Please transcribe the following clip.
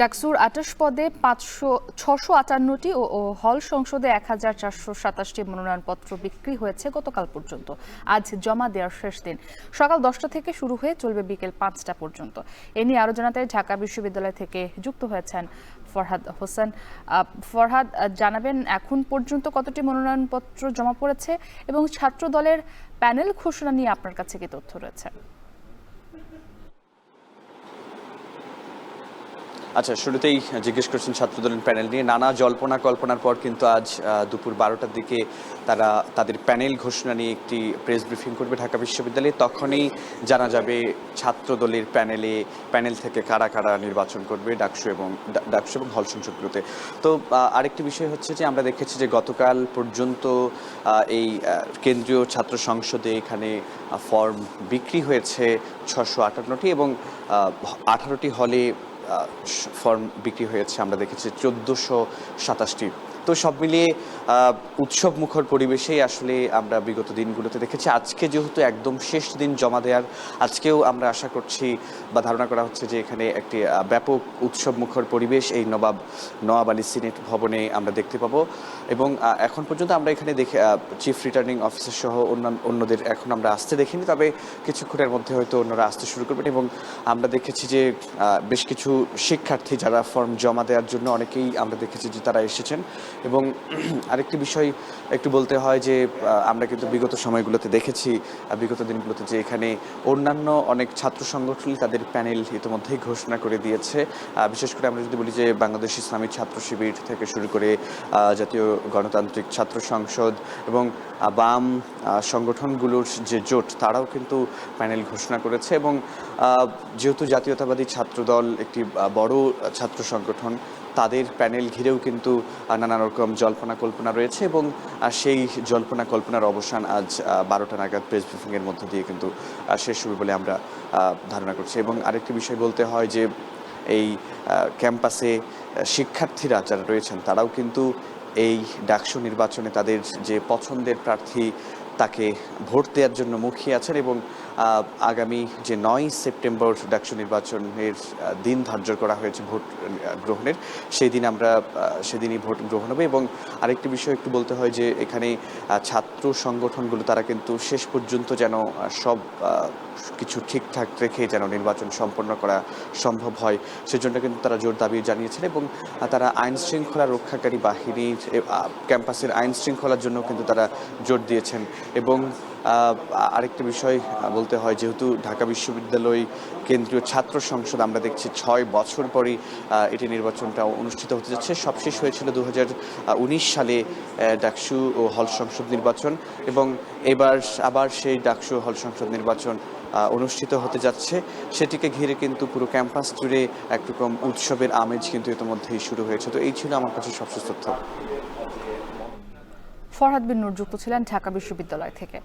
ডাকসুর ২৮ পদে ৬৫৮টি ও হল সংসদে ১,৪২৭টি মনোনয়নপত্র বিক্রি হয়েছে গতকাল পর্যন্ত। আজ জমা দেওয়ার শেষ দিন। সকাল ১০টা থেকে শুরু হয়ে চলবে বিকেল ৫টা পর্যন্ত। এ নিয়ে আরও জানাতে ঢাকা বিশ্ববিদ্যালয় থেকে যুক্ত হয়েছেন ফরহাদ হোসেন। ফরহাদ, জানাবেন এখন পর্যন্ত কতটি মনোনয়নপত্র জমা পড়েছে এবং ছাত্র দলের প্যানেল ঘোষণা নিয়ে আপনার কাছে কি তথ্য রয়েছে? আচ্ছা, শুরুতেই জিজ্ঞেস করছেন ছাত্রদলের প্যানেল নিয়ে। নানা জল্পনা কল্পনার পর কিন্তু আজ দুপুর ১২টার দিকে তারা তাদের প্যানেল ঘোষণা নিয়ে একটি প্রেস ব্রিফিং করবে ঢাকা বিশ্ববিদ্যালয়ে। তখনই জানা যাবে ছাত্রদলের প্যানেল থেকে কারা কারা নির্বাচন করবে ডাকসু এবং হল সংসদগুলোতে। তো আরেকটি বিষয় হচ্ছে যে আমরা দেখেছি যে গতকাল পর্যন্ত এই কেন্দ্রীয় ছাত্র সংসদে এখানে ফর্ম বিক্রি হয়েছে ৬৫৮টি এবং ১৮টি হলে ফর্ম বিক্রি হয়েছে আমরা দেখেছি ১৪২৭টি। তো সব মিলিয়ে উৎসব মুখর পরিবেশেই আসলে আমরা বিগত দিনগুলোতে দেখেছি। আজকে যেহেতু একদম শেষ দিন জমা দেওয়ার, আজকেও আমরা আশা করছি বা ধারণা করা হচ্ছে যে এখানে একটি ব্যাপক উৎসব মুখর পরিবেশ এই নওয়াব আলী সিনেট ভবনে আমরা দেখতে পাবো। এবং এখন পর্যন্ত আমরা এখানে চিফ রিটার্নিং অফিসার সহ অন্যদের এখন আমরা আসতে দেখিনি, তবে কিছুক্ষণের মধ্যে হয়তো অন্যরা আসতে শুরু করবেন। এবং আমরা দেখেছি যে বেশ কিছু শিক্ষার্থী যারা ফর্ম জমা দেওয়ার জন্য অনেকেই আমরা দেখেছি যে তারা এসেছেন। এবং আরেকটি বিষয় একটু বলতে হয় যে আমরা কিন্তু বিগত সময়গুলোতে দেখেছি, বিগত দিনগুলোতে যে এখানে অন্যান্য অনেক ছাত্র সংগঠনই তাদের প্যানেল ইতিমধ্যেই ঘোষণা করে দিয়েছে। বিশেষ করে আমরা যদি বলি যে বাংলাদেশ ইসলামী ছাত্র শিবির থেকে শুরু করে জাতীয় গণতান্ত্রিক ছাত্র সংসদ এবং বাম সংগঠনগুলোর যে জোট, তারাও কিন্তু প্যানেল ঘোষণা করেছে। এবং যেহেতু জাতীয়তাবাদী ছাত্রদল একটি বড় ছাত্র সংগঠন, তাদের প্যানেল ঘিরেও কিন্তু নানা রকম জল্পনা কল্পনা রয়েছে এবং সেই জল্পনা কল্পনার অবসান আজ ১২টা নাগাদ প্রেস ব্রিফিংয়ের মধ্য দিয়ে কিন্তু শেষ হবে বলে আমরা ধারণা করছি। এবং আরেকটি বিষয় বলতে হয় যে এই ক্যাম্পাসে শিক্ষার্থীরা যারা রয়েছেন তারাও কিন্তু এই ডাকসু নির্বাচনে তাদের যে পছন্দের প্রার্থী তাকে ভোট দেওয়ার জন্য মুখিয়ে আছেন। এবং আগামী যে ৯ সেপ্টেম্বর ডাকসু নির্বাচনের দিন ধার্য করা হয়েছে ভোট গ্রহণের, সেদিনই ভোট গ্রহণ হবে। এবং আরেকটি বিষয় একটু বলতে হয় যে এখানে ছাত্র সংগঠনগুলো তারা কিন্তু শেষ পর্যন্ত যেন সব কিছু ঠিকঠাক রেখে যেন নির্বাচন সম্পন্ন করা সম্ভব হয়, সেজন্য কিন্তু তারা জোর দাবি জানিয়েছেন। এবং তারা আইন শৃঙ্খলা রক্ষাকারী বাহিনীর ক্যাম্পাসের আইন শৃঙ্খলার জন্য কিন্তু তারা জোর দিয়েছেন। এবং আরেকটি বিষয় বলতে হয়, যেহেতু ঢাকা বিশ্ববিদ্যালয় কেন্দ্রীয় ছাত্র সংসদ আমরা দেখছি ৬ বছর পরই এটি নির্বাচনটা অনুষ্ঠিত হতে যাচ্ছে। সবশেষ হয়েছিল ২০১৯ সালে ডাকসু ও হল সংসদ নির্বাচন, এবং এবার আবার সেই ডাকসু হল সংসদ নির্বাচন অনুষ্ঠিত হতে যাচ্ছে। সেটিকে ঘিরে কিন্তু পুরো ক্যাম্পাস জুড়ে একরকম উৎসবের আমেজ কিন্তু ইতিমধ্যেই শুরু হয়েছে। তো এই ছিল আমার কাছে সবশেষ তথ্য। ফরহাদ বিন নূর যুক্ত ছিলেন ঢাকা বিশ্ববিদ্যালয় থেকে।